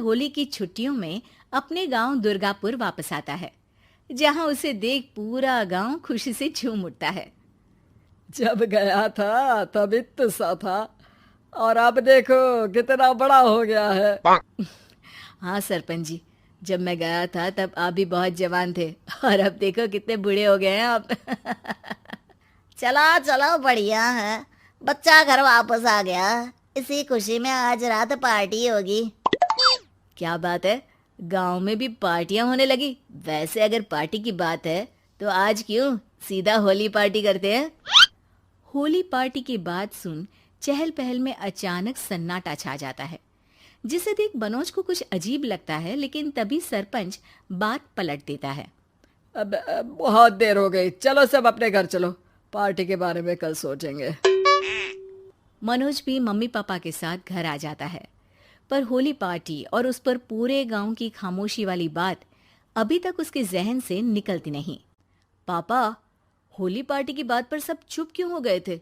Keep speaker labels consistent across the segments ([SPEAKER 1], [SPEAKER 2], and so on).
[SPEAKER 1] होली की छुट्टियों में अपने गांव दुर्गापुर वापस आता है, जहां उसे देख पूरा गांव खुशी से झूम उठता है।
[SPEAKER 2] जब गया था तब इतना सा था और अब देखो कितना बड़ा हो गया है।
[SPEAKER 1] हाँ सरपंच जी, जब मैं गया था तब आप भी बहुत जवान थे और अब देखो कितने बूढ़े हो गए हैं आप।
[SPEAKER 3] चलो चलो, बढ़िया है। बच्चा घर वापस आ गया। इसी खुशी में आज रात पार्टी होगी।
[SPEAKER 1] क्या बात है, गांव में भी पार्टियां होने लगी। वैसे अगर पार्टी की बात है तो आज क्यों सीधा होली पार्टी करते हैं। होली पार्टी की बात सुन चहल पहल में अचानक सन्नाटा छा जाता है, जिसे देख मनोज को कुछ अजीब लगता है, लेकिन तभी सरपंच बात पलट देता है।
[SPEAKER 2] अब बहुत देर हो गई, चलो सब अपने घर चलो, पार्टी के बारे में कल सोचेंगे।
[SPEAKER 1] मनोज भी मम्मी पापा के साथ घर आ जाता है, पर होली पार्टी और उस पर पूरे गांव की खामोशी वाली बात अभी तक उसके जहन से निकलती नहीं। पापा, होली पार्टी की बात पर सब चुप क्यों हो गए थे?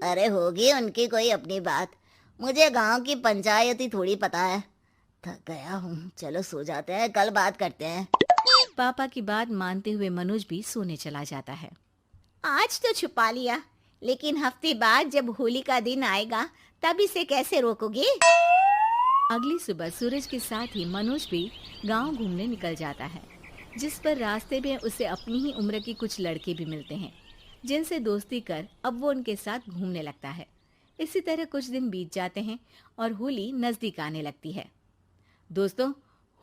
[SPEAKER 3] अरे होगी उनकी कोई अपनी बात। मुझे गांव की पंचायत ही थोड़ी पता है। थक गया हूँ, चलो सो जाते हैं, कल बात करते हैं।
[SPEAKER 1] पापा की बात मानते हुए मनोज भी सोने चला जाता है।
[SPEAKER 3] आज तो छुपा लिया, लेकिन हफ्ते बाद जब होली का दिन आएगा तब इसे कैसे रोकोगे?
[SPEAKER 1] अगली सुबह सूरज के साथ ही मनोज भी गांव घूमने निकल जाता है, जिस पर रास्ते में उसे अपनी ही उम्र के कुछ लड़के भी मिलते हैं, जिनसे दोस्ती कर अब वो उनके साथ घूमने लगता है। इसी तरह कुछ दिन बीत जाते हैं और होली नजदीक आने लगती है। दोस्तों,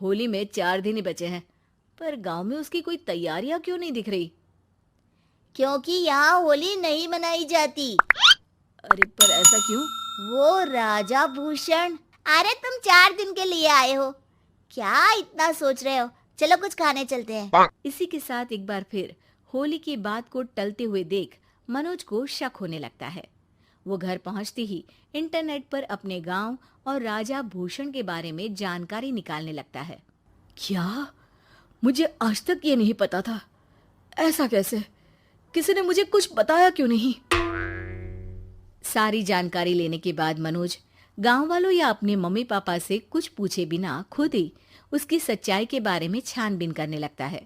[SPEAKER 1] होली में 4 दिन ही बचे हैं, पर गांव में उसकी कोई तैयारियां क्यों नहीं दिख रही?
[SPEAKER 3] क्योंकि यहाँ होली नहीं मनाई जाती।
[SPEAKER 1] अरे पर ऐसा क्यों?
[SPEAKER 3] वो राजा भूषण। अरे तुम 4 दिन के लिए आए हो, क्या इतना सोच रहे हो? चलो कुछ खाने चलते हैं।
[SPEAKER 1] इसी के साथ एक बार फिर होली की बात को टलते हुए देख मनोज को शक होने लगता है। वो घर पहुंचते ही इंटरनेट पर अपने गांव और राजा भूषण के बारे में जानकारी निकालने लगता है।
[SPEAKER 2] क्या? मुझे आज तक ये नहीं पता था। ऐसा कैसे? किसी ने मुझे कुछ बताया क्यों नहीं?
[SPEAKER 1] सारी जानकारी लेने के बाद मनोज गांव वालों या अपने मम्मी पापा से कुछ पूछे बिना खुद ही उसकी सच्चाई के बारे में छानबीन करने लगता है,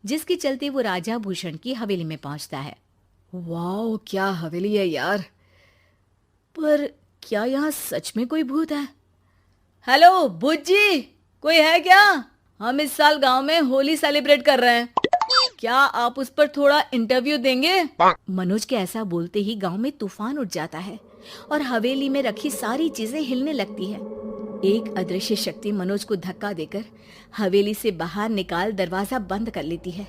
[SPEAKER 1] जिसके चलते वो राजा भूषण की हवेली में पहुंचता है।
[SPEAKER 2] वाह, क्या हवेली है यार। पर क्या यहाँ सच में कोई भूत है? हेलो भूत जी, कोई है क्या? हम इस साल गांव में होली सेलिब्रेट कर रहे हैं, क्या आप उस पर थोड़ा इंटरव्यू देंगे?
[SPEAKER 1] मनोज के ऐसा बोलते ही गांव में तूफान उठ जाता है और हवेली में रखी सारी चीजें हिलने लगती है। एक अदृश्य शक्ति मनोज को धक्का देकर हवेली से बाहर निकाल दरवाजा बंद कर लेती है।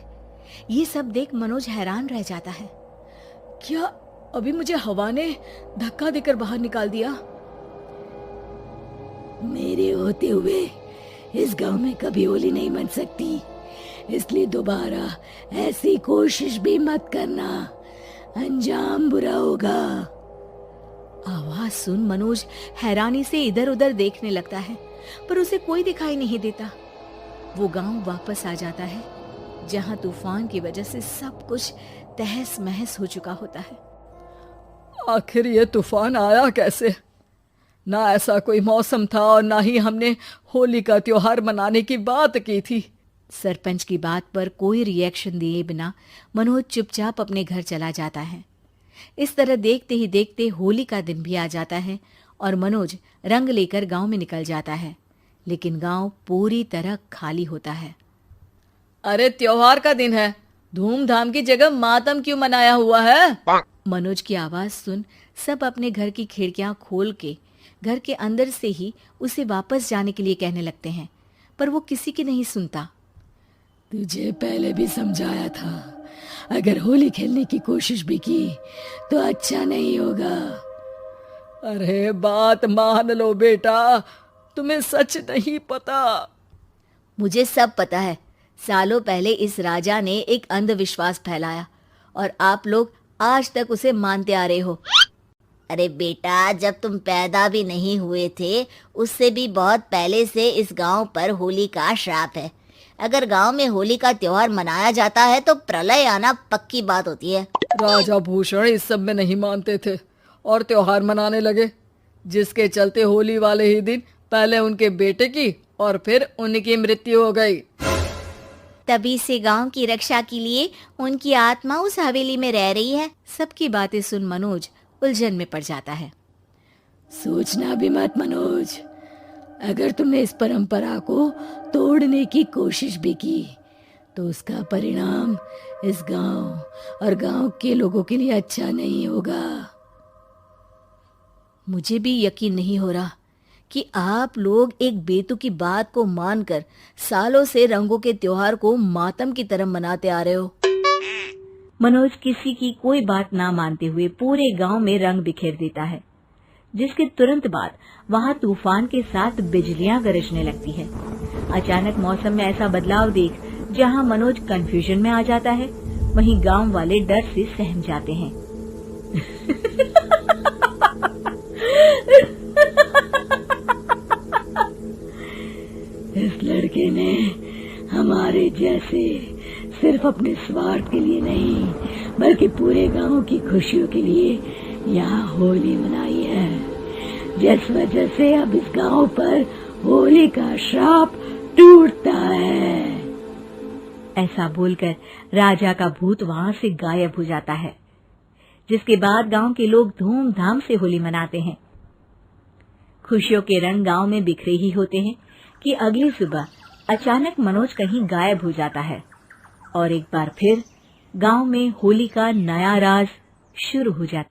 [SPEAKER 1] ये सब देख मनोज हैरान रह जाता है।
[SPEAKER 2] क्या अभी मुझे हवा ने धक्का देकर बाहर निकाल दिया?
[SPEAKER 4] मेरे होते हुए इस गांव में कभी होली नहीं मन सकती, इसलिए दोबारा ऐसी कोशिश भी मत करना, अंजाम बुरा होगा।
[SPEAKER 1] आवाज सुन मनोज हैरानी से इधर उधर देखने लगता है, पर उसे कोई दिखाई नहीं देता। वो गांव वापस आ जाता है, जहां तूफान की वजह से सब कुछ तहस महस हो चुका होता है।
[SPEAKER 2] आखिर ये तूफान आया कैसे? ना ऐसा कोई मौसम था और ना ही हमने होली का त्योहार मनाने की बात की थी।
[SPEAKER 1] सरपंच की बात पर कोई रिएक्शन दिए बिना मनोज चुपचाप अपने घर चला जाता है। इस तरह देखते ही देखते होली का दिन भी आ जाता है और मनोज रंग लेकर गांव में निकल जाता है, लेकिन गांव पूरी तरह खाली होता है।
[SPEAKER 2] अरे त्योहार का दिन है, धूमधाम की जगह मातम क्यों मनाया हुआ है?
[SPEAKER 1] मनोज की आवाज सुन सब अपने घर की खिड़कियां खोल के घर के अंदर से ही उसे वापस जाने के लिए कहने लगते हैं, पर वो किसी की नहीं सुनता।
[SPEAKER 4] तुझे पहले भी समझाया था, अगर होली खेलने की कोशिश भी की तो अच्छा नहीं होगा।
[SPEAKER 2] अरे बात मान लो बेटा, तुम्हें सच नहीं पता।
[SPEAKER 1] मुझे सब पता है। सालों पहले इस राजा ने एक अंधविश्वास फैलाया और आप लोग आज तक उसे मानते आ रहे हो।
[SPEAKER 3] अरे बेटा, जब तुम पैदा भी नहीं हुए थे उससे भी बहुत पहले से इस गांव पर होली का श्राप है। अगर गांव में होली का त्योहार मनाया जाता है तो प्रलय आना पक्की बात होती है।
[SPEAKER 2] राजा भूषण इस सब में नहीं मानते थे और त्योहार मनाने लगे, जिसके चलते होली वाले ही दिन पहले उनके बेटे की और फिर उनकी मृत्यु हो गई।
[SPEAKER 3] तभी से गांव की रक्षा के लिए उनकी आत्मा उस हवेली में रह रही है।
[SPEAKER 1] सबकी बातें सुन मनोज उलझन में पड़ जाता है।
[SPEAKER 4] सोचना भी मत मनोज, अगर तुमने इस परंपरा को तोड़ने की कोशिश भी की तो उसका परिणाम इस गांव और गांव के लोगों के लिए अच्छा नहीं होगा।
[SPEAKER 1] मुझे भी यकीन नहीं हो रहा कि आप लोग एक बेतुकी बात को मानकर सालों से रंगों के त्योहार को मातम की तरह मनाते आ रहे हो। मनोज किसी की कोई बात ना मानते हुए पूरे गांव में रंग बिखेर देता है, जिसके तुरंत बाद वहां तूफान के साथ बिजलियां गरजने लगती है। अचानक मौसम में ऐसा बदलाव देख जहां मनोज कंफ्यूजन में आ जाता है, वहीं गांव वाले डर से सहम जाते हैं।
[SPEAKER 4] इस लड़के ने हमारे जैसे सिर्फ अपने स्वार्थ के लिए नहीं बल्कि पूरे गांव की खुशियों के लिए यहाँ होली मनाई है, जिस वजह से अब इस गांव पर होली का श्राप टूटता है।
[SPEAKER 1] ऐसा बोलकर राजा का भूत वहां से गायब हो जाता है, जिसके बाद गांव के लोग धूमधाम से होली मनाते हैं। खुशियों के रंग गांव में बिखरे ही होते हैं कि अगली सुबह अचानक मनोज कहीं गायब हो जाता है और एक बार फिर गांव में होली का नया राज शुरू हो जाता है।